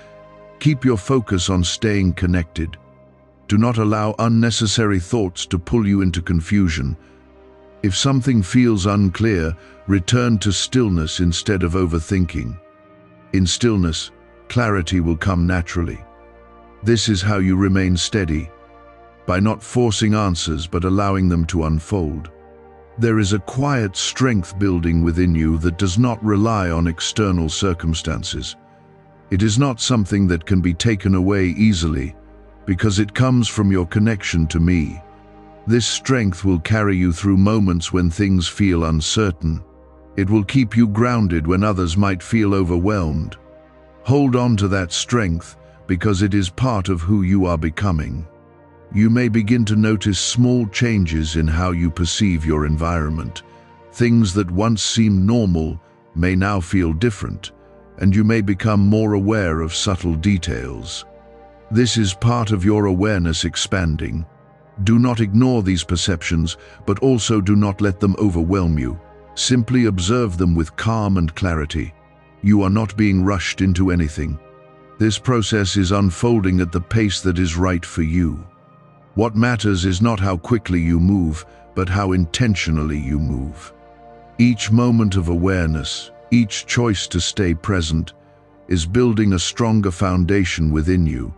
keep your focus on staying connected. Do not allow unnecessary thoughts to pull you into confusion. If something feels unclear, return to stillness instead of overthinking. In stillness, clarity will come naturally. This is how you remain steady, by not forcing answers but allowing them to unfold. There is a quiet strength building within you that does not rely on external circumstances. It is not something that can be taken away easily, because it comes from your connection to me. This strength will carry you through moments when things feel uncertain. It will keep you grounded when others might feel overwhelmed. Hold on to that strength because it is part of who you are becoming. You may begin to notice small changes in how you perceive your environment. Things that once seemed normal may now feel different, and you may become more aware of subtle details. This is part of your awareness expanding. Do not ignore these perceptions, but also do not let them overwhelm you. Simply observe them with calm and clarity. You are not being rushed into anything. This process is unfolding at the pace that is right for you. What matters is not how quickly you move, but how intentionally you move. Each moment of awareness, each choice to stay present, is building a stronger foundation within you,